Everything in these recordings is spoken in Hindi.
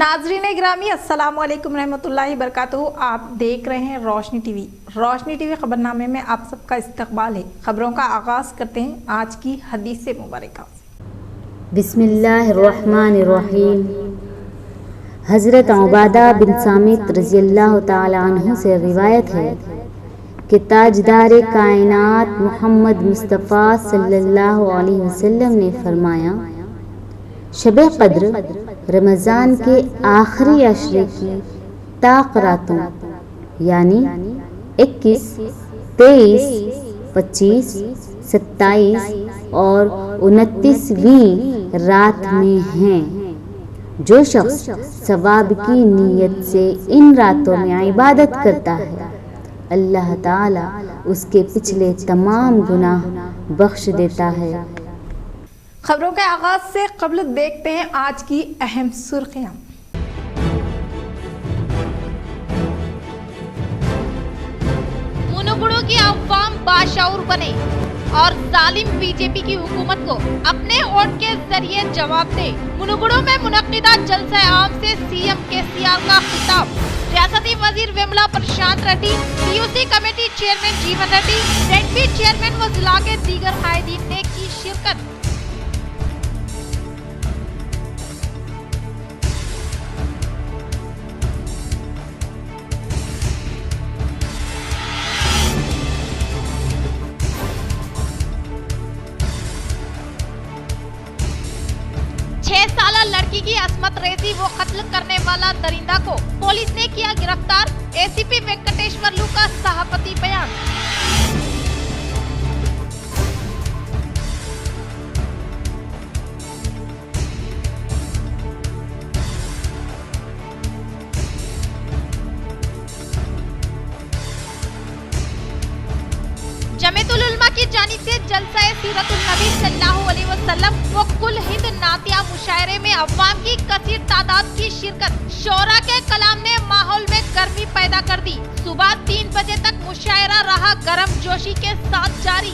नाजरीन गिरामी अस्सलाम वालेकुम रहमतुल्लाहि बरकातहू। आप देख रहे हैं रोशनी टीवी। रोशनी टीवी खबरनामे में आप सबका इस्तकबाल है। खबरों का आगाज़ करते हैं आज की हदीस मुबारक से। बिस्मिल्लाहिर्रहमानिर्रहीम। हज़रत उबादा बिन सामित रज़ियल्लाहु ताला अन्हु से रिवायत है कि ताजदार कायनात मोहम्मद मुस्तफ़ा सल्लल्लाहु अलैहि वसल्लम ने फरमाया, शब क़द्र रमज़ान के आखिरी अशरे की ताक रातों यानी 21, 23, 25, 27 और 29वीं रात में हैं। जो शख्स सवाब की नीयत से इन रातों में इबादत करता है, अल्लाह ताला उसके पिछले तमाम गुनाह बख्श देता है। खबरों के आगाज से कबल देखते हैं आज की अहम सुर्खियां। मुनुगुड़ों की अवाम बाशऊर बने और जालिम बीजेपी की हुकूमत को अपने वोट के जरिए जवाब दे। मुनुगुड़ों में मुनक्किदा जलसा आम से सीएम केसीआर का खिताब। रियासती वजीर विमला प्रशांत रेड्डी, पीयूसी कमेटी चेयरमैन जीवन रेड्डी, जेडपी चेयरमैन व जिला के दीगर कायदीन ने की शिरकत। लड़की की असमत रेजी व कत्ल करने वाला दरिंदा को पुलिस ने किया गिरफ्तार। एसीपी वेंकटेश्वर लू का सहाफती बयान। जमीयतुल उलमा की जानिब से जलसा सीरतुल नबी सल्लल्लाहु अलैहि वसल्लम व कुल हिंद नातिया मुशायरे में अवाम की कसीर तादाद की शिरकत। शोरा के कलाम ने माहौल में गर्मी पैदा कर दी। सुबह 3 बजे तक मुशायरा रहा गर्म जोशी के साथ जारी।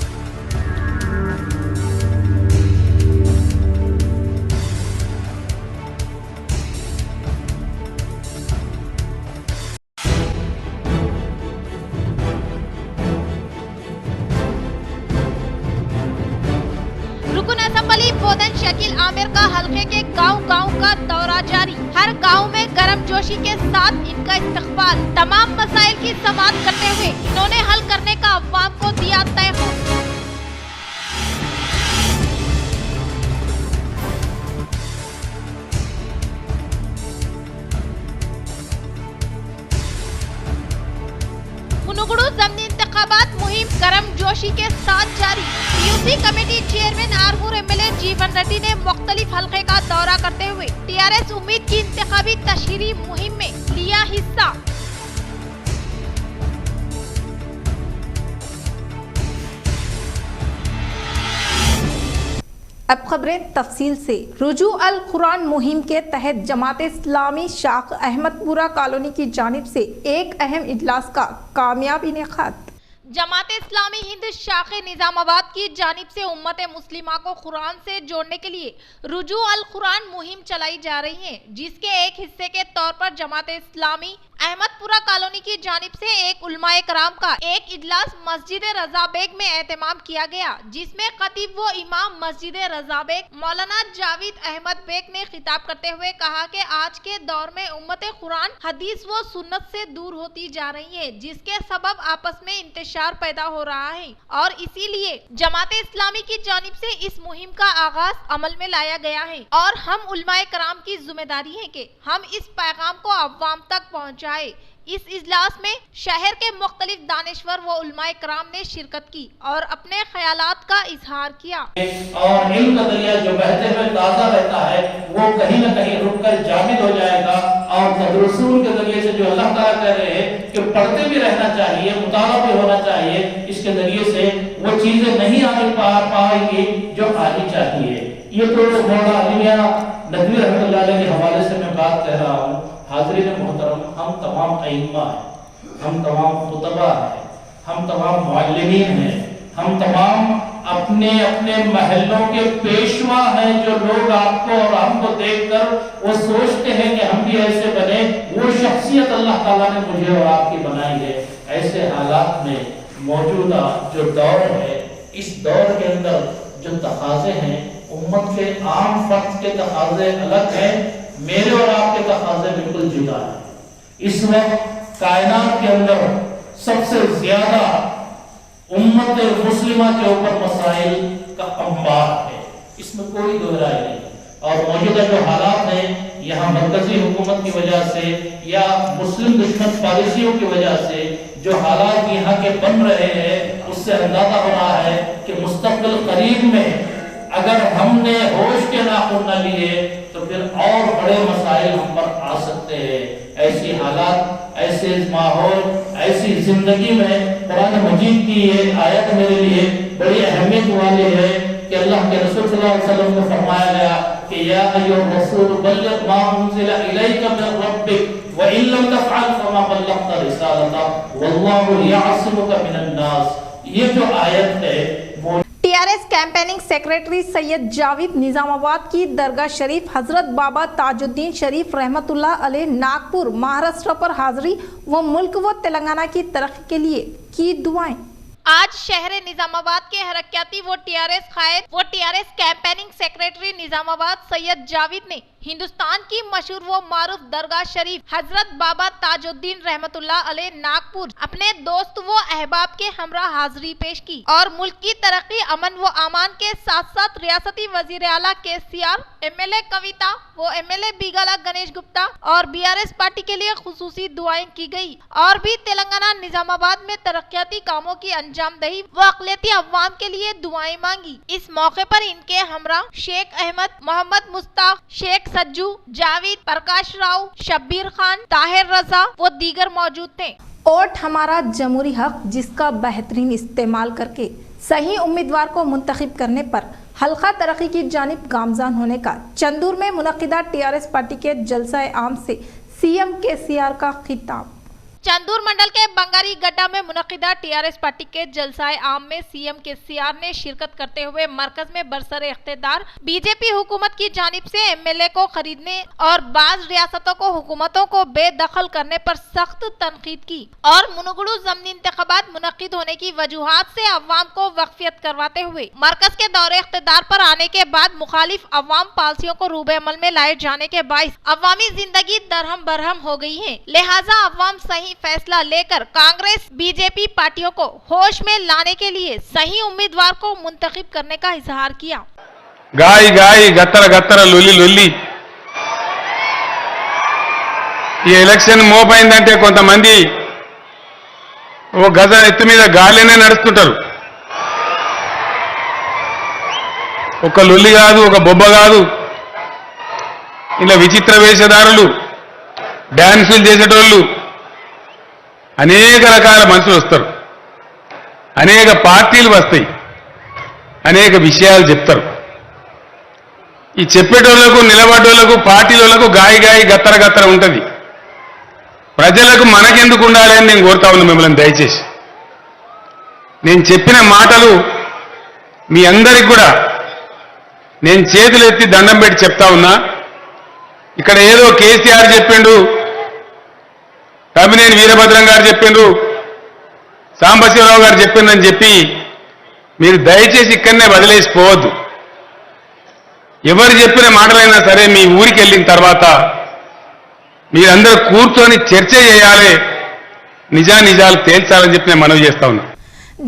रुकन असम्बली बोधन शकील आमिर का हल्के के गांव-गांव का दौरा जारी। हर गांव में गर्म जोशी के साथ इनका इस्तकबाल। तमाम मसाइल की समाअत करते हुए इन्होंने हल करने का अवाम को दिया तय। मुनुगुड़ू ज़मीनी इंतखाबात मुहिम गर्म जोशी के साथ जारी। PUC committee chairman Armoor MLA जीवन रेड्डी ने मुख्तलिफ हल्के का दौरा करते हुए टीआरएस उम्मीद की इंतखाबी तशहीरी मुहिम में लिया हिस्सा। अब खबरें तफसील से। रुजू अल कुरान मुहिम के तहत जमात इस्लामी शाख अहमदपुरा कॉलोनी की जानिब से एक अहम इजलास का कामयाब इनेकाद। जमात इस्लामी हिंद शाख निजामाबाद की जानिब से उम्मत मुस्लिमा को कुरान से जोड़ने के लिए रुजू अल कुरान मुहिम चलाई जा रही है, जिसके एक हिस्से के तौर पर जमात इस्लामी अहमदपुरा कॉलोनी की जानिब से एक उलमाए कराम का एक इजलास मस्जिद रजा बेग में एहतमाम किया गया, जिसमें खतीब व इमाम मस्जिद रजा बेग मौलाना जावेद अहमद बेग ने खिताब करते हुए कहा कि आज के दौर में उम्मत कुरान हदीस व सुन्नत से दूर होती जा रही है, जिसके सबब आपस में इंतशार पैदा हो रहा है और इसीलिए जमात इस्लामी की जानिब से इस मुहिम का आगाज अमल में लाया गया है और हम उलमाए कराम की जिम्मेदारी है कि हम इस पैगाम को अवाम तक पहुँचाए। इस इजलास में शहर के मुख्तलिफ दानिश्वर व उलमाए कराम ने शिरकत की और अपने ख्यालात का इजहार किया। और इल्म का दरिया जो बहते हुए ताज़ा रहता है वो कहीं न कहीं रुककर जामिद हो जाएगा और रसूल के जरिए से जो अल्लाह ताला कह रहे हैं कि पढ़ते भी रहना चाहिए, मुताला भी होना चाहिए, इसके जरिए से वो चीजें नहीं आगे पाएंगी जो आनी चाहिए। ये तो मौलाना अली मियां नदवी रहमतुल्लाह अलैह के हवाले से मैं बात कह रहा हूँ। हाज़रीन मोहतरम, हम तमाम अइम्मा हैं, हम तमाम खुतबा हैं, हम तमाम मुअल्लिमीन हैं, हम तमाम अपने अपने महलों के पेशवा हैं, जो लोग आपको और हमको देखकर वो सोचते हैं कि हम भी ऐसे बने, वो शख्सियत अल्लाह ताला ने मुझे और आपकी बनाई है। ऐसे हालात में मौजूदा जो दौर है, इस दौर के अंदर जो तकाजे हैं, उम्मत के आम फर्द के तकाजे अलग हैं, मेरे और आपके तकाजे बिल्कुल जुदा है। इस वक्त कायनात के अंदर सबसे ज्यादा उम्मत मुस्लिमा के ऊपर मसाइल का अंबार है, इसमें कोई दो राय नहीं। और मौजूदा जो हालात हैं, यहाँ मरकजी हुकूमत की वजह से या मुस्लिम दुश्मन पॉलिसियों की वजह से जो हालात यहाँ के बन रहे हैं, उससे अंदाजा हो रहा है कि मुस्तकबिल करीब में अगर हमने होश के नाखून न लिए तो फिर और बड़े मसाइल हम पर आ सकते हैं। ऐसी हालात, ऐसे माहौल, ऐसी जिंदगी में कुरान मजीद की ये आयत मेरे लिए बड़ी अहमियत वाली है कि अल्लाह के रसूल सल्लल्लाहु अलैहि वसल्लम को फरमाया गया कि या अय्युहर रसूल बल्लिग मा उनज़िला इलैका मिन रब्बिक व इन लम तफ़अल फमा बल्लग़्ता रिसालता वल्लाहु यअसिमुका मिनन नास। ये जो आयत है वो TRS campaigning secretary Syed Javed Nizamabad की दरगाह शरीफ हजरत बाबा ताजुद्दीन शरीफ रहमतुल्लाह अलैह नागपुर महाराष्ट्र पर हाजिरी व मुल्क व तेलंगाना की तरक्की के लिए की दुआएं। आज शहर निजामाबाद के हरक्याती वो TRS campaigning secretary Nizamabad Syed Javed ने हिंदुस्तान की मशहूर व मारूफ दरगाह शरीफ हजरत बाबा ताजुद्दीन रहमतुल्लाह अलैह नागपुर अपने दोस्त व अहबाब के हमरा हाजिरी पेश की और मुल्क की तरक्की, अमन व अमान के साथ साथ रियासती वजीर आला केसीआर, एमएलए कविता व एमएलए बिगाला गणेश गुप्ता और बीआरएस पार्टी के लिए खुसूसी दुआएं की गई और भी तेलंगाना निजामाबाद में तरक्याती कामों की अंजामदही व अक़लियती अवाम के लिए दुआएं मांगी। इस मौके पर इनके हमरा शेख अहमद, मोहम्मद मुश्ताक, शेख सज्जू, जावेद, प्रकाश राव, शब्बीर खान, ताहिर रजा व दीगर मौजूद थे। वोट हमारा जमहूरी हक, जिसका बेहतरीन इस्तेमाल करके सही उम्मीदवार को मुंतखब करने पर हल्का तरक्की की जानिब गामजान होने का चंदूर में मुनक़िदा टीआरएस पार्टी के जलसा आम से सीएम केसीआर का खिताब। चंदूर मंडल के बंगारी गड्ढा में मुनक़िदा टीआरएस पार्टी के जलसाए आम में सीएम केसीआर ने शिरकत करते हुए मरकज में बरसरे इख्तियार बीजेपी हुकूमत की जानिब से एमएलए को खरीदने और बाज रियासतों को हुकूमतों को बेदखल करने पर सख्त तनकीद की और मुनगुड़ू ज़मीनी इंतखाबात मुनक़िद होने की वजूहात से अवाम को वक्फियत करवाते हुए मरकज के दौरे इख्तियार पर आने के बाद मुखालिफ अवाम पॉलिसियों को रूबे अमल में लाए जाने के बाइस अवामी जिंदगी दरहम बरहम हो गई है। लिहाजा अवाम सही फैसला लेकर कांग्रेस बीजेपी पार्टियों को होश में लाने के लिए सही उम्मीदवार को मुंतखब करने का इजहार किया। गाय गाय गत्तर गत्तर लొల్లి లొల్లి ఈ ఎలక్షన్ మోపైందంటే కొంతమంది ఓ గజ ఎత్తు మీద గాలినే నడుస్తుంటారు. ఒక లొల్లి కాదు, ఒక బొబ్బ కాదు, ఇలా విచిత్ర వేషధారులు, డాన్సులు చేసేటోళ్ళు, అనేక రకాల మనుషులు వస్తారు, అనేక పార్టీలు వస్తాయి, అనేక విషయాలు చెప్తారు. ఈ చెప్పేటోళ్లకు, నిలబడేటోళ్లకు, పార్టీలకు గాయి గాయి గత్తర గత్తర ఉంటుంది. ప్రజలకు మనకెందుకు ఉండాలి అని నేను కోరుతా ఉన్నా మిమ్మల్ని. దయచేసి నేను చెప్పిన మాటలు మీ అందరికి కూడా నేను చేతులు ఎత్తి దండం పెట్టి చెప్తా ఉన్నా. ఇక్కడ ఏదో కేసీఆర్ చెప్పిండు, తమ్మినేని వీరభద్రం గారు చెప్పిండ్రు, సాంబశివరావు గారు చెప్పిందని చెప్పి మీరు దయచేసి ఇక్కడనే వదిలేసిపోవద్దు. ఎవరు చెప్పిన మాటలైనా సరే మీ ఊరికి వెళ్ళిన తర్వాత మీరందరూ కూర్చొని చర్చ చేయాలి, నిజాలు తేల్చాలని చెప్పి నేను మనవి చేస్తా ఉన్నా.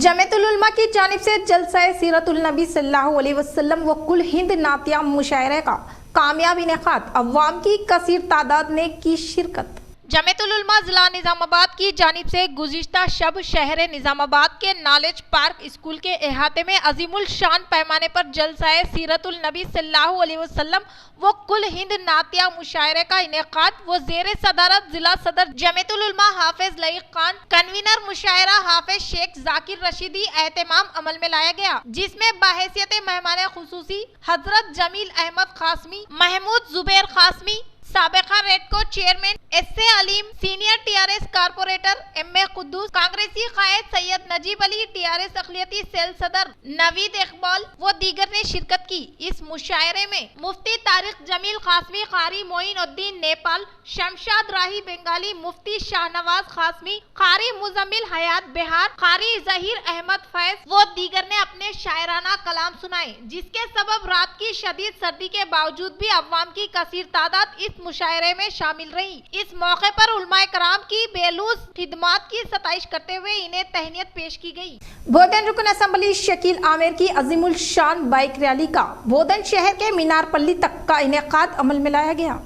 जमीयतुल उलमा की जानिब से जलसाए सीरतुल नबी सल्लल्लाहु अलैहि वसल्लम व कुल हिंद नातिया मुशायरे का कामयाब इनेकाद, अवाम की कसीर तादाद ने की शिरकत। जमीयतुल उलमा जिला निजामाबाद की जानिब से गुज़िश्ता शब शहर निजामाबाद के नॉलेज पार्क स्कूल के अहाते में अजीमुल शान पैमाने पर जलसाए सीरतुल नबी सल्लल्लाहु अलैहि वसल्लम वो कुल हिंद नातिया मुशायरे का इनेकाद वो जेर सदारत जिला सदर जमीयतुल उलमा हाफिज लईक खान, कन्वीनर मुशायरा हाफिज शेख जाकिर रशीदी एहतमाम अमल में लाया गया, जिसमें बाहैसियत मेहमान खुसूसी हजरत जमील अहमद खासमी, महमूद जुबैर खासमी, साबिका रेडको चेयरमैन एस.ए. अलीम, सीनियर टीआरएस कारपोरेटर एम.ए. कुद्दूस, कांग्रेसी कायद सैयद नजीब अली, टीआरएस अखिलती सेल सदर नवीद इकबाल व दीगर ने शिरकत की। इस मुशायरे में मुफ्ती तारिक जमील कासमी, कारी मोइनुद्दीन नेपाल, शमशाद राही बेंगाली, मुफ्ती शाहनवाज कासमी, कारी मुजम्मिल हयात बिहार, कारी जहीर अहमद फैज व दीगर ने अपने शायराना कलाम सुनाए, जिसके सबब रात की शदीद सर्दी के बावजूद भी अवाम की कसीर तादाद इस मुशायरे में शामिल रही। इस मौके पर उलमाए कराम की बेलूस खिदमात की सताइश करते हुए इन्हें तहनीत पेश की गई। बोधन रुकन असेंबली शकील आमिर की अजीमुल शान बाइक रैली का बोधन शहर के मीनारपल्ली तक का इनेकाद अमल में लाया गया।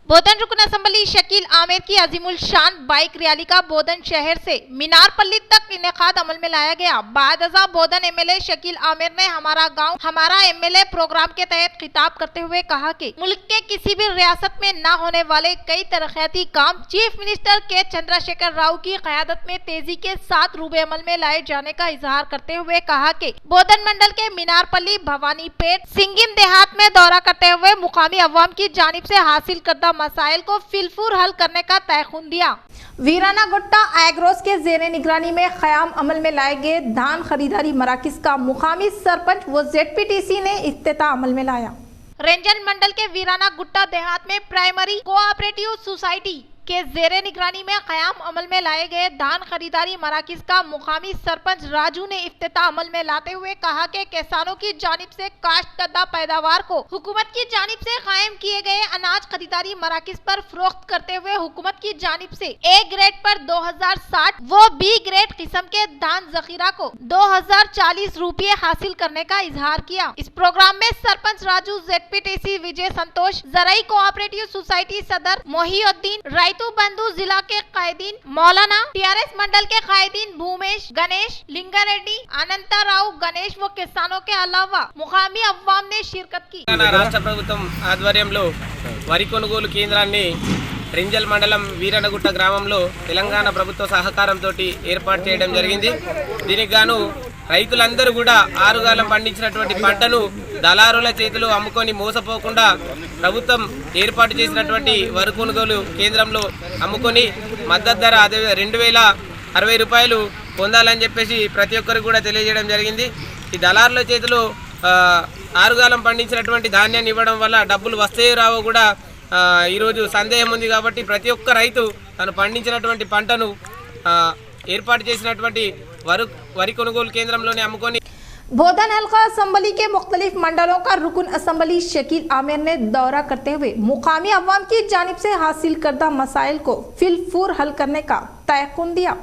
बोधन रुकन असेंबली शकील आमिर की अजीमुल शान बाइक रैली का बोधन शहर से मीनारपल्ली तक इनेकाद अमल में लाया गया। बादअज़ा बोधन एमएलए शकील आमिर ने हमारा गांव हमारा एमएलए प्रोग्राम के तहत खिताब करते हुए कहा कि मुल्क के किसी भी रियासत में न होने वाले कई तरक्याती काम चीफ मिनिस्टर के चंद्रशेखर राव की क़यादत में तेजी के साथ रूबे अमल में लाए जाने का इजहार करते हुए कहा कि बोधन मंडल के मीनारपल्ली, भवानीपेट, सिंगिम देहात में दौरा करते हुए मुकामी अवाम की जानिब से हासिल करदा मसाइल को फिलफूर हल करने का तयखुन दिया। वीराना गुट्टा एग्रोस के जेर निगरानी में क़याम अमल में लाए गए धान खरीदारी मराकिज का मुकामी सरपंच व ZPTC ने इफ्तिताह अमल में लाया। रेंजन मंडल के वीराना गुट्टा देहात में प्राइमरी कोऑपरेटिव सोसाइटी के जेरे निगरानी में क़याम अमल में लाए गए धान खरीदारी मराकिज का मुकामी सरपंच राजू ने इफ्तिताह अमल में लाते हुए कहा कि किसानों की जानिब से काश्त करदा पैदावार को हुकूमत की जानिब से कायम किए गए अनाज खरीदारी मराकिज पर फरोख्त करते हुए हुकूमत की जानिब से A ग्रेड पर 2060 व B ग्रेड किस्म के धान जखीरा को 2040 रुपये हासिल करने का इजहार किया। इस प्रोग्राम में सरपंच राजू, ZPTC विजय संतोष, जराई कोऑपरेटिव सोसाइटी सदर मोहिउद्दीन, रायतू बंधु जिला के कायदीन मौलाना, टीआरएस मंडल के कायदीन भूमेश, गणेश, लिंगारेड्डी, अनंता राव, गणेश व किसानों के अलावा मुकामी अव्वाम ने शिरकत की। రాష్ట్ర ప్రభుత్వం ఆధ్వర్యంలో వరి కొనుగోలు కేంద్రాన్ని రెంజల్ మండలం వీరనగుట్ట గ్రామంలో తెలంగాణ ప్రభుత్వ సహకారంతో ఏర్పాటు చేయడం జరిగింది। దీనికి గాను రైతులందరూ కూడా ఆరుగాలం పండించినటువంటి పంటను దళారుల చేతిలో అమ్ముకొని మోసపోకుండా ప్రభుత్వం ఏర్పాటు చేసినటువంటి వరి కొనుగోలు కేంద్రంలో అమ్ముకొని మద్దతు ధర అదే 2060 రూపాయలు పొందాలని చెప్పేసి ప్రతి ఒక్కరికి కూడా తెలియజేయడం జరిగింది। ఈ దళారుల చేతిలో ఆరుగాలం పండించినటువంటి ధాన్యాన్ని ఇవ్వడం వల్ల డబ్బులు వస్తాయో రావో కూడా ఈరోజు సందేహం ఉంది। కాబట్టి ప్రతి ఒక్క రైతు తను పండించినటువంటి పంటను ఏర్పాటు చేసినటువంటి వరి కొనుగోలు కేంద్రంలోనే అమ్ముకొని बोधन हल्का असम्बली के मुख्तलिफ मंडलों का रुकन असम्बली शकील आमिर ने दौरा करते हुए मुकामी अवाम की जानिब से हासिल करदा मसाइल को फिलफूर हल करने का तयकुन दिया।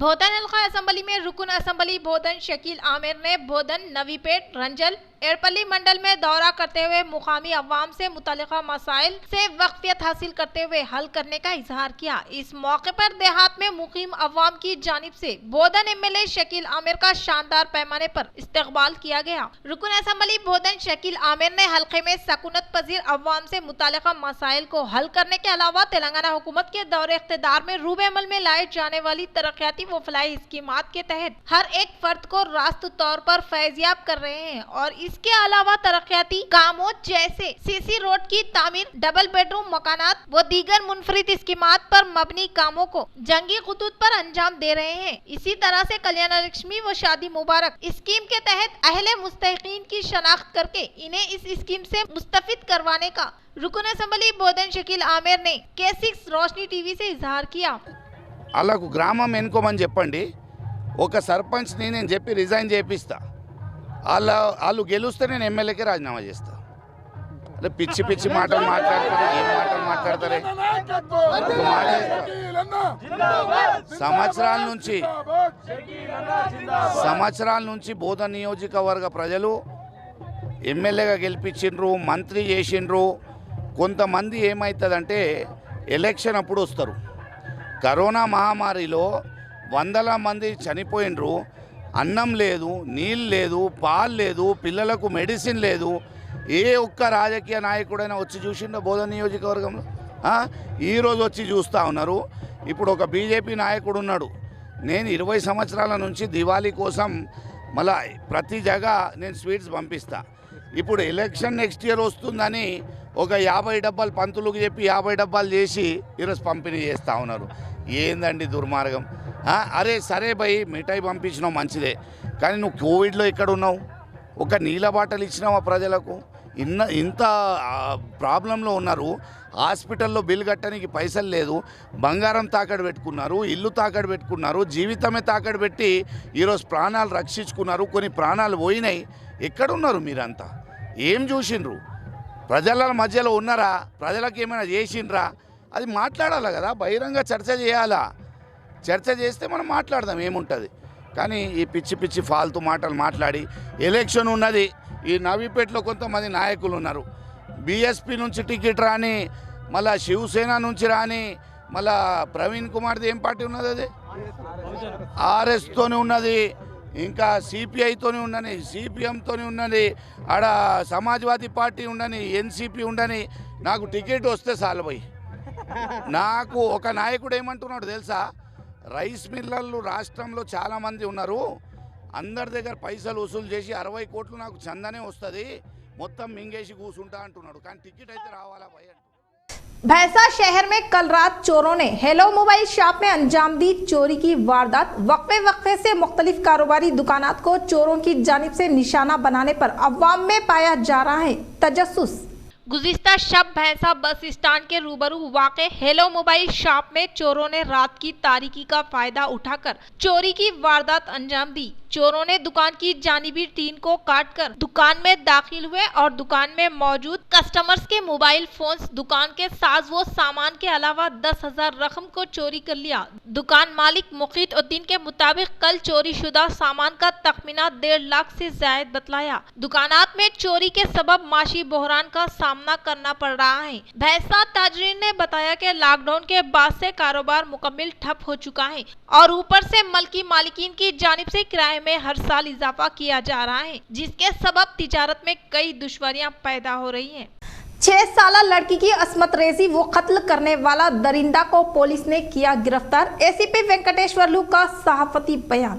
बोधन हल्का असम्बली में रुकन असम्बली बोधन शकील आमिर ने बोधन, नवीपेट, रंजल, एरपल्ली मंडल में दौरा करते हुए मुकामी अवाम से मुतल्लिका मसाइल से वक्फियत हासिल करते हुए हल करने का इजहार किया। इस मौके पर देहात में मुकीम अवाम की जानिब से बोधन एमएलए शकील आमिर का शानदार पैमाने पर इस्तकबाल किया गया। रुकन असम्बली बोधन शकील आमिर ने हल्के में सकूनत पजीर अवाम से मुतल्लिका मसाइल को हल करने के अलावा तेलंगाना हुकूमत के दौरे इख्तिदार में रूबे अमल में लाए जाने वाली तरक्याती व फलाही स्कीमात के तहत हर एक फर्द को रास्त तौर पर फैजियाब कर रहे हैं और इसके अलावा तरक्याती कामों जैसे सीसी रोड की तामीर, डबल बेडरूम मकानात व दीगर मुनफरिद स्कीमात पर मबनी कामों को जंगी खुतूत पर अंजाम दे रहे हैं। इसी तरह से कल्याण लक्ष्मी व शादी मुबारक स्कीम के तहत अहले मुस्तहिकीन की शनाख्त करके इन्हें इस स्कीम से मुस्तफिद करवाने का रुकन असम्बली बोधन शकील आमिर ने K6 रोशनी टीवी से इजहार किया। అలాకు గ్రామం ఎన్నుకోమని చెప్పండి, ఒక సర్పంచ్ని నేను చెప్పి రిజైన్ చేపిస్తా, వాళ్ళు గెలుస్తే నేను ఎమ్మెల్యేకి రాజీనామా చేస్తా। అరే పిచ్చి పిచ్చి మాటలు మాట్లాడతారు, ఏం మాటలు మాట్లాడతారే? సంవత్సరాల నుంచి బోధన నియోజకవర్గ ప్రజలు ఎమ్మెల్యేగా గెలిపించిండ్రు, మంత్రి చేసిండ్రు। కొంతమంది ఏమవుతుందంటే ఎలక్షన్ అప్పుడు వస్తారు, కరోనా మహమ్మారిలో వందల మంది చనిపోయిండ్రు, అన్నం లేదు, నీళ్ళు లేదు, పాలు లేదు, పిల్లలకు మెడిసిన్ లేదు। ఏ ఒక్క రాజకీయ నాయకుడైనా వచ్చి చూసిండో బోధన నియోజకవర్గంలో? ఈరోజు వచ్చి చూస్తూ ఉన్నారు। ఇప్పుడు ఒక బీజేపీ నాయకుడు ఉన్నాడు, నేను 20 సంవత్సరాల నుంచి దివాళీ కోసం మళ్ళీ ప్రతి జగ నేను స్వీట్స్ పంపిస్తా। ఇప్పుడు ఎలక్షన్ నెక్స్ట్ ఇయర్ వస్తుందని ఒక 50 డబ్బాలు పంతులకు చెప్పి 50 డబ్బాలు చేసి ఈరోజు పంపిణీ చేస్తూ ఉన్నారు. ఏందండి దుర్మార్గం. అరే సరే భయ్ మిఠాయి పంపించినావు మంచిదే, కానీ నువ్వు కోవిడ్లో ఎక్కడ ఉన్నావు? ఒక నీళ్ళ బాటలు ఇచ్చినావా ప్రజలకు? ఇంత ప్రాబ్లంలో ఉన్నారు. హాస్పిటల్లో బిల్ కట్టడానికి పైసలు లేదు, బంగారం తాకట్టు పెట్టుకున్నారు, ఇల్లు తాకట్టు పెట్టుకున్నారు, జీవితమే తాకట్టు పెట్టి ఈరోజు ప్రాణాలు రక్షించుకున్నారు. కొన్ని ప్రాణాలు పోయినాయి. ఎక్కడున్నారు మీరంతా? ఏం చూసిండ్రు? ప్రజల మధ్యలో ఉన్నారా? ప్రజలకు ఏమైనా చేసిండ్రా? అది మాట్లాడాలి కదా, బహిరంగ చర్చ చేయాలా. చర్చ చేస్తే మనం మాట్లాడదాం, ఏముంటుంది. కానీ ఈ పిచ్చి పిచ్చి ఫాల్తూ మాటలు మాట్లాడి ఎలక్షన్ ఉన్నది. ఈ నవీపేటలో కొంతమంది నాయకులు ఉన్నారు. బీఎస్పీ నుంచి టికెట్ రాని, మళ్ళా శివసేన నుంచి రాని, మళ్ళా ప్రవీణ్ కుమార్ది ఏం పార్టీ ఉన్నది, అది ఆర్ఎస్తోనే ఉన్నది, ఇంకా సిపిఐతోనే ఉండని, సిపిఎంతోనే ఉన్నది, ఆడ సమాజ్వాదీ పార్టీ ఉండని, ఎన్సిపి ఉండని. నాకు టికెట్ వస్తే చాలు పోయి. నాకు ఒక నాయకుడు ఏమంటున్నాడు తెలుసా? రైస్ మిల్లర్లు రాష్ట్రంలో చాలామంది ఉన్నారు, అందరి దగ్గర పైసలు వసూలు చేసి 60 కోట్లు నాకు చందనే వస్తుంది, మొత్తం మింగేసి కూర్చుంటా అంటున్నాడు. కానీ టికెట్ అయితే రావాలా భయ. भैंसा शहर में कल रात चोरों ने हेलो मोबाइल शॉप में अंजाम दी चोरी की वारदात। वक्फे से मुख्तलिफ कारोबारी दुकानात को चोरों की जानिब से निशाना बनाने पर अवाम में पाया जा रहा है तजस्सुस। गुज़िश्ता शब भैंसा बस स्टैंड के रूबरू वाक़े हेलो मोबाइल शॉप में चोरों ने रात की तारीकी का फायदा उठाकर चोरी की वारदात अंजाम दी। चोरों ने दुकान की जानिबी टीन को काटकर दुकान में दाखिल हुए और दुकान में मौजूद कस्टमर्स के मोबाइल फोन्स, दुकान के साज व सामान के अलावा 10,000 रकम को चोरी कर लिया। दुकान मालिक मुकीतउद्दीन के मुताबिक कल चोरी शुदा सामान का तखमीना 1.5 लाख से जायद बतलाया। दुकानात में चोरी के सबब माशी बहरान का सामना करना पड़ रहा है। भैंसा ताजरीन ने बताया कि लॉकडाउन के बाद से कारोबार मुकम्मल ठप हो चुका है और ऊपर से मल्की मालिकीन की जानिब से किराए में हर साल इजाफा किया जा रहा है, जिसके सबब तिजारत में कई दुश्वारियां पैदा हो रही हैं। 6 साला लड़की की अस्मत रेजी व कत्ल करने वाला दरिंदा को पुलिस ने किया गिरफ्तार। एसीपी वेंकटेश्वरलू का सहाफती बयान।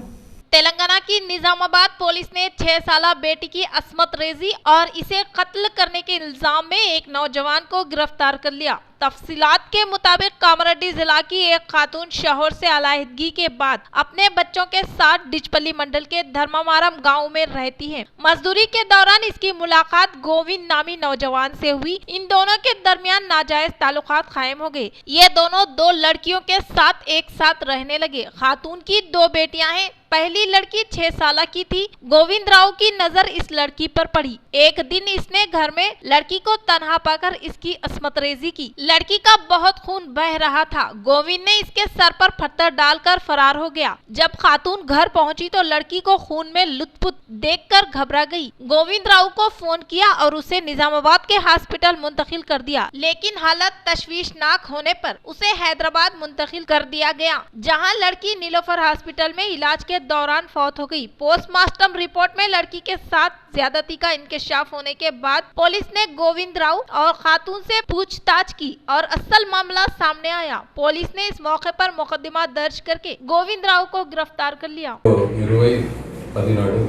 तेलंगाना की निजामाबाद पुलिस ने 6 साला बेटी की अस्मत रेजी और इसे कत्ल करने के इल्जाम में एक नौजवान को गिरफ्तार कर लिया। तफसीलात के मुताबिक कामारेड्डी जिला की एक खातून शौहर से अलहदगी के बाद अपने बच्चों के साथ डिचपल्ली मंडल के धर्मामारम गांव में रहती है। मजदूरी के दौरान इसकी मुलाकात गोविंद नामी नौजवान से हुई। इन दोनों के दरमियान नाजायज ताल्लुकात कायम हो गए। ये दोनों 2 लड़कियों के साथ एक साथ रहने लगे। खातून की 2 बेटियां हैं। पहली लड़की 6 साल की थी। गोविंद राव की नजर इस लड़की पर पड़ी। एक दिन इसने घर में लड़की को तन्हा पाकर इसकी अस्मत रेजी की। लड़की का बहुत खून बह रहा था। गोविंद ने इसके सर पर पत्थर डालकर फरार हो गया। जब खातून घर पहुंची तो लड़की को खून में लुत्फुत देखकर घबरा गई। गोविंद राव को फोन किया और उसे निजामाबाद के हॉस्पिटल मुंतकिल कर दिया, लेकिन हालत तशवीशनाक होने पर उसे हैदराबाद मुंतकिल कर दिया गया, जहां लड़की नीलोफर हॉस्पिटल में इलाज के दौरान फौत हो गई। पोस्टमार्टम रिपोर्ट में लड़की के साथ ज्यादती का इंकशाफ होने के बाद पुलिस ने गोविंद राव और खातून से पूछताछ की और असल मामला सामने आया। पुलिस ने इस मौके पर मुकदमा दर्ज करके गोविंद राव को गिरफ्तार कर लिया। 20-10 నాడు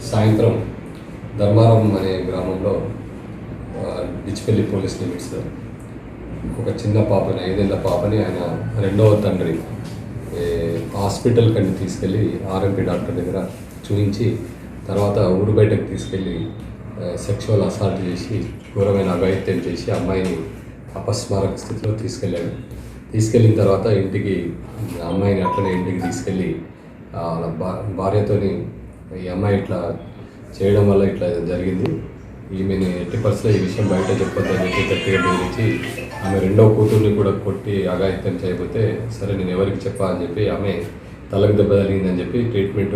సాయంత్రం ధర్మారం అనే గ్రామంలో డిచ్పల్లి పోలీస్ లిమిట్స్ ఒక చిన్న పాపని 5 ఏళ్ల పాపని ఆయన రెండవ తండ్రి హాస్పిటల్ కండి తీసుకెళ్ళి ఆర్ఎంపీ డాక్టర్ దగ్గర చూపించి తర్వాత ఊరు బయటకు తీసుకెళ్ళి సెక్షువల్ అసాల్ట్ చేసి ఘోరమైన అఘాయిత్యం చేసి అమ్మాయిని అపస్మారక స్థితిలో తీసుకెళ్ళాడు. తీసుకెళ్ళిన తర్వాత ఇంటికి అమ్మాయిని అట్లనే ఇంటికి తీసుకెళ్ళి భార్యతోని ఈ అమ్మాయి ఇట్లా చేయడం వల్ల ఇట్లా జరిగింది, ఈమెని ఎట్టి పరిస్థితుల్లో ఈ విషయం బయట చెప్పొద్దని చెప్పి గట్టిగా బెదిరించి ఆమె రెండవ కూతుర్ని కూడా కొట్టి అఘాయిత్యం చేయకపోతే సరే నేను ఎవరికి చెప్పా అని చెప్పి ఆమె తలకు దెబ్బ తగిలిందని చెప్పి ట్రీట్మెంట్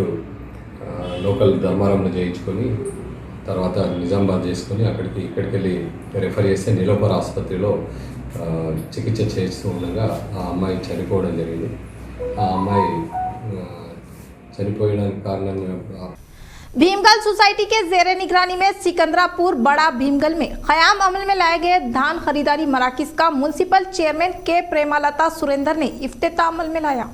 లోకల్ ధర్మారంలో చేయించుకొని తర్వాత నిజామాబాద్ చేసుకొని ఇక్కడికి వెళ్ళి రెఫర్ చేస్తే నీలోఫర్ ఆసుపత్రిలో చికిత్స చేస్తూ ఉండగా ఆ అమ్మాయి చనిపోవడం జరిగింది. ఆ అమ్మాయి చనిపోయడానికి కారణం भीमगल सोसाइटी के जेर निगरानी में सिकंदरापुर बड़ा भीमगल में क़याम अमल में लाए गए धान खरीदारी मराकिज का म्युनिसिपल चेयरमैन के प्रेमालता सुरेंद्र ने इफ्तिताह अमल में लाया।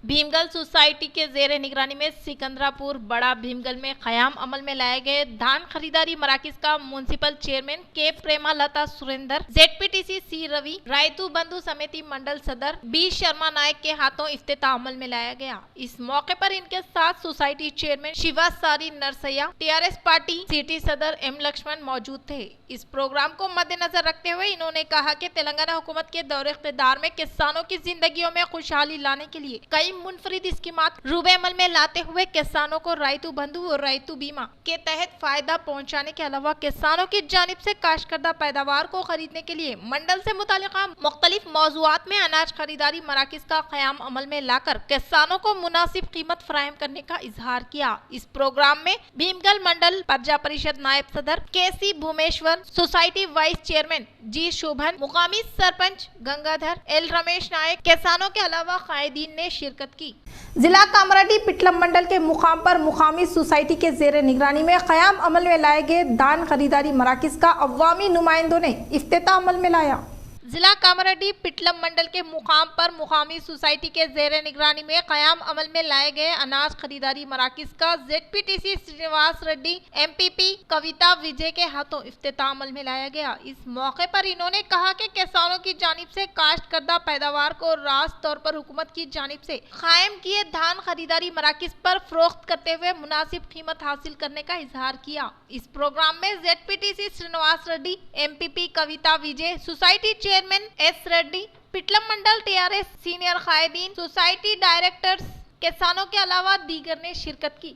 भीमगल सोसाइटी के जेर निगरानी में सिकंदरापुर बड़ा भीमगल में क़याम अमल में लाए गए धान खरीदारी मराकिज का म्युनिसिपल चेयरमैन के प्रेमा लता सुरेंद्र, ZPTC सी रवि, रायतू बंधु समिति मंडल सदर बी शर्मा नायक के हाथों इफ्तिताह अमल में लाया गया। इस मौके पर इनके साथ सोसाइटी चेयरमैन शिवा सारी नरसैया, TRS पार्टी सिटी सदर M लक्ष्मण मौजूद थे। इस प्रोग्राम को मद्देनजर रखते हुए इन्होंने कहा कि तेलंगाना हुकूमत के दौरे इख्तिदार में किसानों की जिंदगियों में खुशहाली लाने के लिए कई मुनफरिद स्कीमात रूबे अमल में लाते हुए किसानों को रायतू बंधु और रायतू बीमा के तहत फायदा पहुंचाने के अलावा किसानों की जानिब से काश्तकर्दा पैदावार को खरीदने के लिए मंडल से मुतालिका मुख्तलिफ मौजुआत में अनाज खरीदारी मराकिज का क़याम अमल में लाकर किसानों को मुनासिब कीमत फराहम करने का इजहार किया। इस प्रोग्राम में भीमगल मंडल प्रजा परिषद नायब सदर KC Bhumeshwar, society vice chairman G शोभन, मुकामी सरपंच गंगाधर L रमेश नायक, किसानों के अलावा कायदीन ने शिरकत की। जिला कामराडी पिटलम मंडल के मुकाम पर मुकामी सोसाइटी के जेर निगरानी में क़याम अमल में लाए गए धान खरीदारी मराकिज का अवामी नुमाइंदों ने इफ्तिताह अमल में लाया। जिला कामराडी पिटलम मंडल के मुकाम पर मुकामी सोसाइटी के जेर निगरानी में क़याम अमल में लाए गए अनाज खरीदारी मराकिज का ZPTC श्रीनिवास रेड्डी, MPP कविता विजय के हाथों इफ्तिताह अमल में लाया गया। इस मौके पर इन्होंने कहा कि किसानों की जानिब से काश्तकर्दा पैदावार को रास्त तौर पर हुकूमत की जानिब से कायम किए धान खरीदारी मराकिज पर फरोख्त करते हुए मुनासिब कीमत हासिल करने का इजहार किया। इस प्रोग्राम में ZPTC श्रीनिवास रेड्डी, MPP कविता विजय, सोसाइटी चेयरमैन S रेड्डी, पिटलम मंडल TRS सीनियर कायदीन, सोसाइटी डायरेक्टर्स, किसानों के अलावा दीगर ने शिरकत की।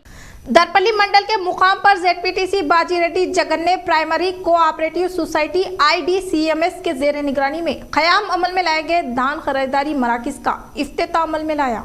दरपल्ली मंडल के मुकाम पर ZPTC बाजी रेड्डी जगन्ने प्राइमरी कोऑपरेटिव सोसाइटी IDCMS के जेर निगरानी में क़याम अमल में लाए गए धान खरीदारी मराकिज का इफ्तिताह अमल में लाया।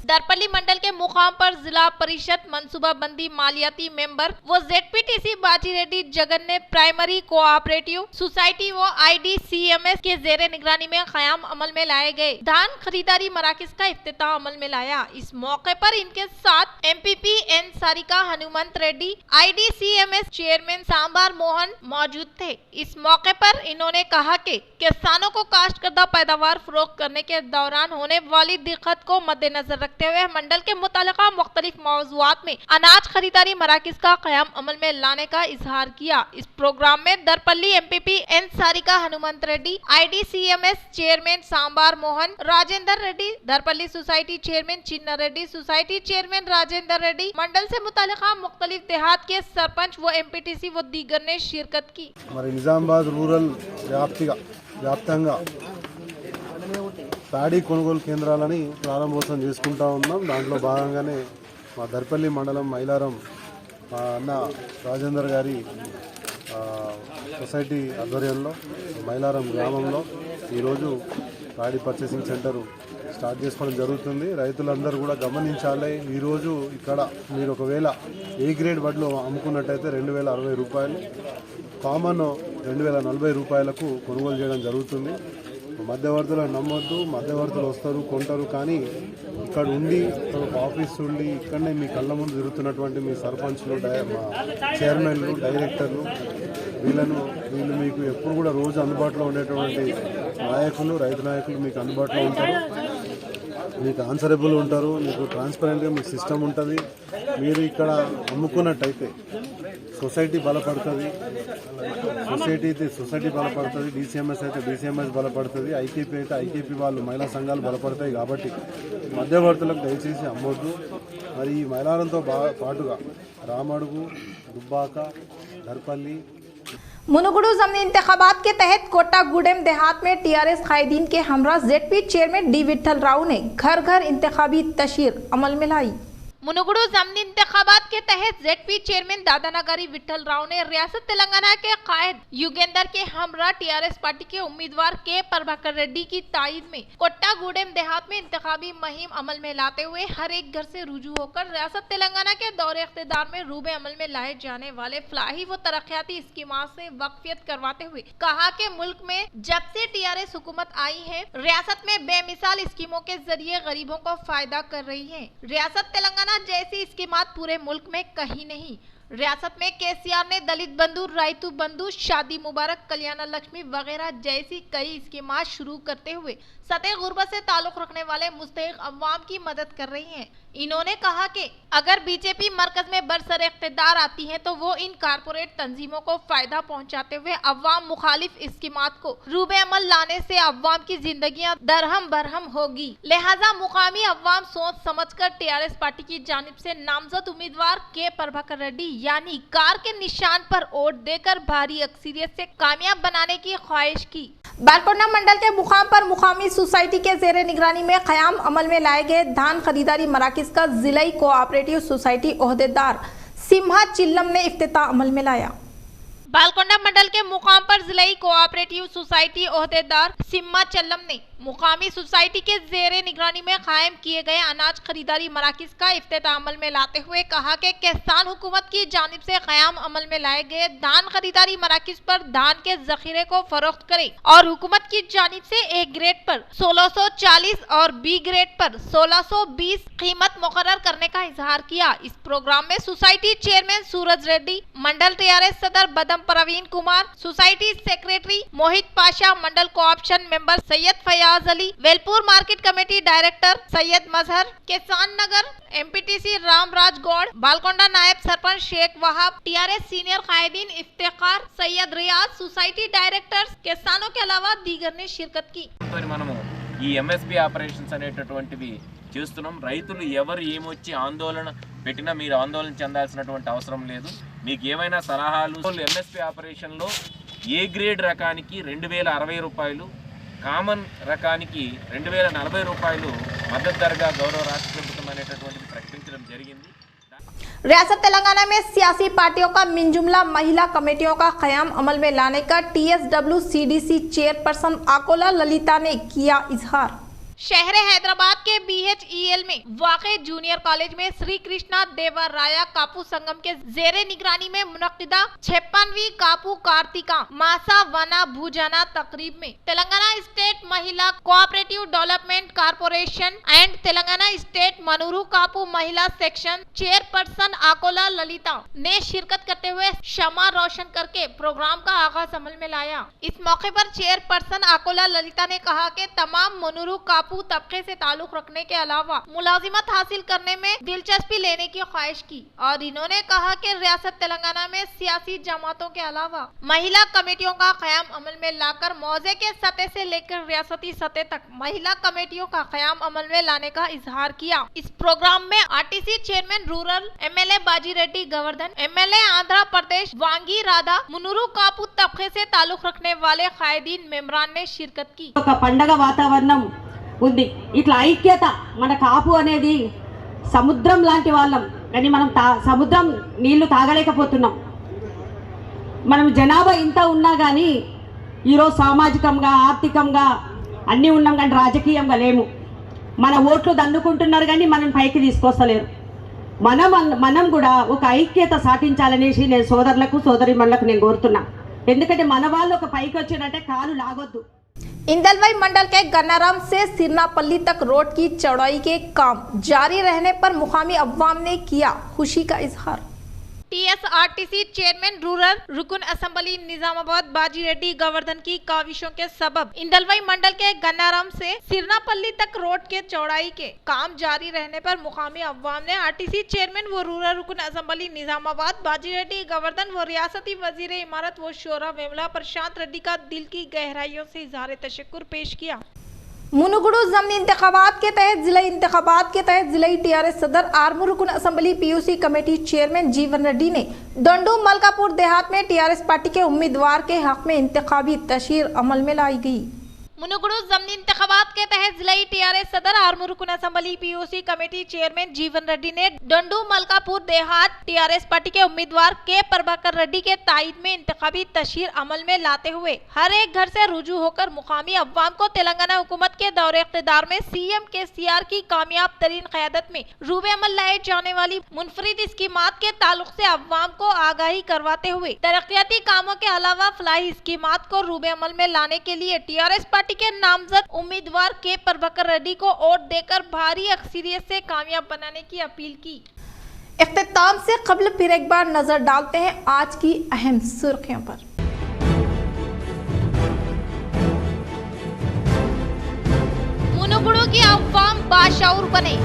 दरपल्ली मंडल के मुकाम पर जिला परिषद मनसूबाबंदी मालियाती मेंबर वो ZPTC बाजी रेड्डी जगन्ने प्राइमरी कोऑपरेटिव सोसाइटी व IDCMS के जेर निगरानी में क़याम अमल में लाए गए धान खरीदारी मराकिज का इफ्तिताह अमल में लाया। इस मौके पर इनके साथ MPP N Sarika Hanumanth Reddy, IDCMS chairman Sambar Mohan मौजूद थे। इस मौके पर इन्होंने कहा कि किसानों को काश्तकर्दा पैदावार फरोख्त करने के दौरान होने वाली दिक्कत को मद्देनजर रखते हुए मंडल के मुतालिका मुख्तलिफ मौजुआत में अनाज खरीदारी मराकिज का क़याम अमल में लाने का इजहार किया। इस प्रोग्राम में Darpalli MPP N Sarika Hanumanth Reddy, IDCMS chairman Sambar Mohan, Rajender Reddy, Darpalli society chairman Chinna Reddy, society chairman Rajender Reddy, mandal से मुतालिका मुख्तलिफ देहात के सरपंच व MPTC व दीगर ने शिरकत की। निजामाबाद रूरल వ్యాప్తంగా ప్యాడీ కొనుగోలు కేంద్రాలని ప్రారంభోత్సవం చేసుకుంటా ఉన్నాం। దాంట్లో భాగంగానే మా దర్పల్లి మండలం మైలారం మా అన్న రాజేందర్ గారి సొసైటీ ఆధ్వర్యంలో మైలారం గ్రామంలో ఈరోజు ప్యాడీ పర్చేసింగ్ సెంటర్ స్టార్ట్ చేసుకోవడం జరుగుతుంది। రైతులందరూ కూడా గమనించాలి, ఈరోజు ఇక్కడ మీరు ఒకవేళ ఏ గ్రేడ్ వడ్లు అమ్ముకున్నట్టయితే 2060 రూపాయలు, కామన్ 2040 రూపాయలకు కొనుగోలు చేయడం జరుగుతుంది। మధ్యవర్తులను నమ్మొద్దు, మధ్యవర్తులు వస్తారు కొంటారు, కానీ ఇక్కడ ఉండి ఒక ఆఫీస్ ఉండి ఇక్కడనే మీ కళ్ళ ముందు తిరుగుతున్నటువంటి మీ సర్పంచ్లు, చైర్మన్లు, డైరెక్టర్లు వీళ్ళు మీకు ఎప్పుడు కూడా రోజు అందుబాటులో ఉండేటువంటి నాయకులు, రైతు నాయకులు మీకు అందుబాటులో ఉంటారు, మీకు ఆన్సరబుల్ ఉంటారు, మీకు ట్రాన్స్పరెంట్గా మీకు సిస్టమ్ ఉంటుంది। మీరు ఇక్కడ అమ్ముకున్నట్టయితే సొసైటీ బలపడుతుంది, సొసైటీ బలపడుతుంది, DCMS అయితే DCMS బలపడుతుంది, IKP అయితే IKP వాళ్ళు మహిళా సంఘాలు బలపడతాయి। కాబట్టి మధ్యవర్తులకు దయచేసి అమ్మొద్దు। మరి ఈ మైలారంతో పాటుగా రామడుగు, దుబ్బాక, దర్పల్లి, मुनुगुडू जमीन इंतखाबात के तहत कोट्टागुडेम देहात में TRS कायदीन के हमरा ZP chairman D Vithal Rao ने घर घर इंतखाबी तशहीर अमल में लाई। मुनुगुडू जमनी इंतखाबात के तहत ZP चेयरमैन दादानगरी विठल राव ने रियासत तेलंगाना के कायद युगेंदर के हमरा TRS पार्टी के उम्मीदवार के प्रभाकर रेड्डी की तायद में कोट्टागुडेम देहात में इंतखाबी मुहिम अमल में लाते हुए हर एक घर से रुजू होकर रियासत तेलंगाना के दौरे इख्तिदार में रूबे अमल में लाए जाने वाले फलाही व तरक्याती स्कीमात से वाकफियत करवाते हुए कहा कि मुल्क में जब से TRS हुकूमत आई है रियासत में बेमिसाल स्कीमों के जरिए गरीबों को फायदा कर रही है। रियासत तेलंगाना जैसी स्कीमात पूरे मुल्क में कहीं नहीं। रियासत में केसीआर ने दलित बंधु, राइतु बंधु, शादी मुबारक, कल्याण लक्ष्मी वगैरह जैसी कई स्कीमात शुरू करते हुए सतह गुर्बत से ताल्लुक रखने वाले मुस्तहिक अवाम की मदद कर रही है। इन्होंने कहा कि अगर बीजेपी मरकज में बरसर इख्तिदार आती है तो वो इन कारपोरेट तंजीमों को फायदा पहुंचाते हुए अवाम मुखालिफ स्कीमात को रूबे अमल लाने से अवाम की जिंदगियां दरहम बरहम होगी। लिहाजा मुकामी अवाम सोच समझकर टीआरएस पार्टी की जानिब से नामजद उम्मीदवार के प्रभाकर रेड्डी यानी कार के निशान पर वोट देकर भारी अक्सरियत से कामयाब बनाने की ख्वाहिश की। बालकोंडा मंडल के मुकाम पर मुकामी सोसाइटी के जेर निगरानी में क़याम अमल में लाए गए धान खरीदारी मराकज का जिलाई कोऑपरेटिव सोसाइटी ओहदेदार सिम्हा चिल्लम ने इफ्तिताह अमल में लाया। बालकोंडा मंडल के मुकाम पर जिलाई कोऑपरेटिव सोसाइटी ओहदेदार सिम्मा चल्लम ने मुकामी सोसाइटी के जेरे निगरानी में कायम किए गए अनाज खरीदारी मराकज का इफ्तिताह अमल में लाते हुए कहा कि किसान हुकूमत की जानिब से क़याम अमल में लाए गए धान खरीदारी मराकज पर धान के जखीरे को फरोख्त करें और हुकूमत की जानिब से ए ग्रेड पर 1640 और बी ग्रेड पर 1620 कीमत मुकर्रर करने का इजहार किया। इस प्रोग्राम में society chairman Suraj Reddy, mandal TRS सदर Badam Praveen Kumar, society secretary Mohit Pasha, mandal co-option member Syed Fayaz Ali, Velpur market committee director Syed Mazhar, Kisan Nagar MPTC Ramraj Goud, Balkonda नायब सरपंच शेख वहाब, टीआरएस सीनियर कायदीन इफ्तिखार, सैयद रियाज, सोसाइटी डायरेक्टर्स, किसानों के अलावा दीगर ने शिरकत की। మనము ఈ ఎంఎస్పి ఆపరేషన్స్ అనేటటువంటివి చేస్తున్నాం। రైతులు ఎవరు ఏమొచ్చి ఆందోళన పెట్టినా మీరు ఆందోళన చెందాల్సినటువంటి అవసరం లేదు। మీకు ఏమైనా సలహాలు ఎంఎస్పి ఆపరేషన్లో ఏ గ్రేడ్ రకానికి 2060 రూపాయలు, కామన్ రకానికి 2040 రూపాయలు మద్దతు ధరగా గౌరవ రాష్ట్ర ప్రభుత్వం అనేటటువంటిది ప్రకటించడం జరిగింది। रियासत तेलंगाना में सियासी पार्टियों का मिनजुमला महिला कमेटियों का क़याम अमल में लाने का TSWCDC चेयरपर्सन आकोला ललिता ने किया इजहार। शहर हैदराबाद के BHEL में वाक़े जूनियर कॉलेज में श्री कृष्णा देवराया कापू संगम के जेरे निगरानी में मुनक्किदा 56वीं कापू कार्तिका मासा वना भूजना तकरीब में तेलंगाना स्टेट महिला cooperative development corporation and Telangana state Munnuru Kapu महिला सेक्शन चेयरपर्सन आकोला ललिता ने शिरकत करते हुए शमा रोशन करके प्रोग्राम का आगाज अमल में लाया। इस मौके पर चेयरपर्सन आकोला ललिता ने कहा कि तमाम मनूरू कापू तबके से ताल्लुक रखने के अलावा मुलाजिमत हासिल करने में दिलचस्पी लेने की ख्वाहिश की और इन्होंने कहा कि रियासत तेलंगाना में सियासी जमातों के अलावा महिला कमेटियों का क़याम अमल में लाकर मौजे के सतह से लेकर रियासती सतह तक महिला कमेटियों का क़याम अमल में लाने का इजहार किया। इस प्रोग्राम में आरटीसी चेयरमैन रूरल MLA बाजी रेड्डी गोवर्धन, MLA आंध्र प्रदेश वांगी राधा, मुनुरू कापू तबके से ताल्लुक रखने वाले कायदीन मेंबरान ने शिरकत की। पंडग वातावरणం ఉంది। ఇట్లా ఐక్యత మన కాపు అనేది సముద్రం లాంటి వాళ్ళం, కానీ మనం సముద్రం నీళ్లు తాగలేకపోతున్నాం। మనం జనాభా ఇంత ఉన్నా కానీ ఈరోజు సామాజికంగా ఆర్థికంగా అన్నీ ఉన్నాం కానీ రాజకీయంగా లేము। మన ఓట్లు దండుకుంటున్నారు కానీ మనం పైకి తీసుకొస్తలేరు। మనం కూడా ఒక ఐక్యత సాధించాలనేసి నేను సోదరులకు సోదరిమణులకు నేను కోరుతున్నా। ఎందుకంటే మన వాళ్ళు ఒక పైకి వచ్చినట్టే కాలు లాగొద్దు। इंदलवाई मंडल के गन्नाराम से सिरनापल्ली तक रोड की चौड़ाई के काम जारी रहने पर मुकामी अवाम ने किया खुशी का इजहार। TSRTC चेयरमैन रूरल रुकन असेंबली निजामाबाद बाजी रेड्डी गोवर्धन की काविशों के सबब इंदलवाई मंडल के गन्नाराम से सिरनापल्ली तक रोड के चौड़ाई के काम जारी रहने पर मुकामी अवाम ने RTC चेयरमैन व रूरल रुकन असेंबली निजामाबाद बाजी रेड्डी गोवर्धन व रियासती वजीर इमारत व शोरा वेमला प्रशांत रेड्डी का दिल की गहराइयों से इजहार तशक्कुर पेश किया। मुनुगुडू ज़मीनी इंतखाबात के तहत जिलाई TRS सदर आर्मू रुकन असेंबली PUC कमेटी चेयरमैन जीवन रेड्डी ने डंडू मलकापुर देहात में TRS पार्टी के उम्मीदवार के हक में इंतखाबी तशहीर अमल में लाई गई। मुनुगुडू ज़मीनी इंतखाबात के तहत जिलाई TRS सदर आर्मू रुकन असेंबली PUC कमेटी चेयरमैन जीवन रेड्डी ने डंडू मलकापुर देहात TRS पार्टी के उम्मीदवार के प्रभाकर रेड्डी के तायद में इंतखाबी तशहीर अमल में लाते हुए हर एक घर से रुजू होकर मुकामी अवाम को तेलंगाना हुकूमत के दौरे इख्तिदार में CM KCR की कामयाब तरीन क़यादत में रूबे अमल लाए जाने वाली मुनफरिद स्कीमात के ताल्लुक से अवाम को आगाही करवाते हुए तरक्याती कामों के अलावा फलाही स्कीमात को रूबे अमल में लाने के लिए TRS पार्टी के नामजद उम्मीदवार के प्रभाकर रेड्डी को वोट देकर भारी अक्सरियत से कामयाब बनाने की अपील की। इख्तिताम से कबल फिर एक बार नजर डालते हैं आज की अहम सुर्खियों पर। मुनुगुड़ों की अवाम बाशऊर बने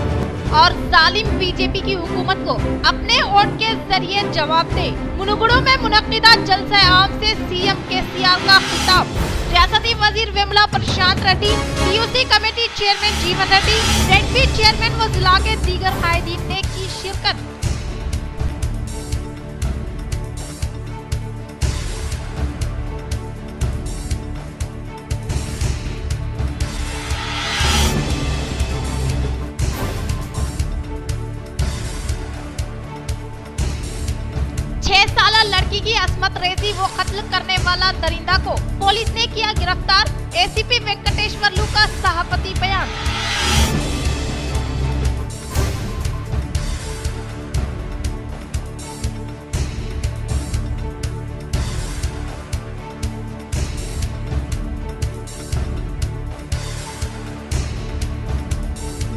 और जालिम बीजेपी की हुकूमत को अपने वोट के जरिए जवाब दे। मुनुगुड़ों में मुनक्किदा जलसा आम से सीएम केसीआर का खिताब। रियासती वजीर विमला प्रशांत रेड्डी, पीयूसी कमेटी चेयरमैन जीवन रेड्डी, जेडपी चेयरमैन व जिला के दीगर कायदीन ने की शिरकत। लड़की की असमत रेजी वो कत्ल करने वाला दरिंदा को पुलिस ने किया गिरफ्तार। एसीपी वेंकटेश्वरलू का सभापति बयान।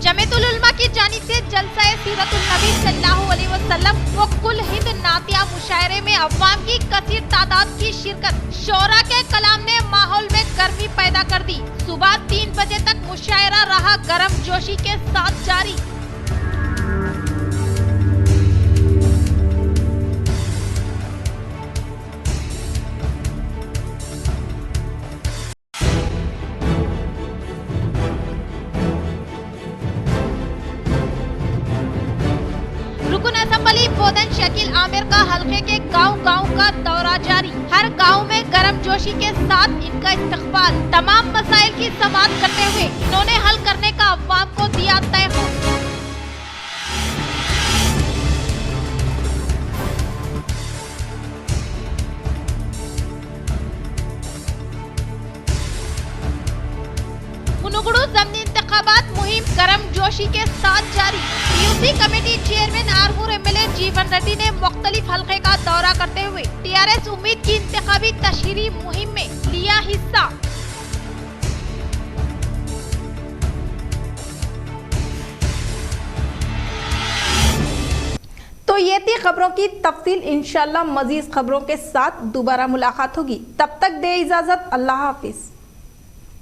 जमीयतुल उलमा की जानिब से जलसा सीरतुल नबी सल्लल्लाहु अलैहि वसल्लम व कुल हिंद नातिया मुशायरे में अवाम की कसीर तादाद की शिरकत। शोरा के कलाम ने माहौल में गर्मी पैदा कर दी। सुबह 3 बजे तक मुशायरा रहा गर्म जोशी के साथ जारी। रुकन असम्बली बोधन शकील आमिर का हल्के के गांव-गांव का दौरा जारी। हर गांव में गर्म जोशी के साथ इनका इस्तकबाल। तमाम मसाइल की समाअत करते हुए इन्होंने हल करने का अवाम को दिया तय। मुनुगुड़ू ज़मीनी इंतखाबात मुहिम गर्म जोशी के साथ जारी। PUC committee chairman Armoor MLA जीवन रेड्डी ने मुख्तलिफ हल्के का दौरा करते हुए टीआरएस उम्मीद की इंतखाबी तशहीरी मुहिम में लिया हिस्सा। तो ये थी खबरों की तफसील। इंशाल्लाह मजीद खबरों के साथ दोबारा मुलाकात होगी। तब तक दे इजाजत। अल्लाह हाफिज।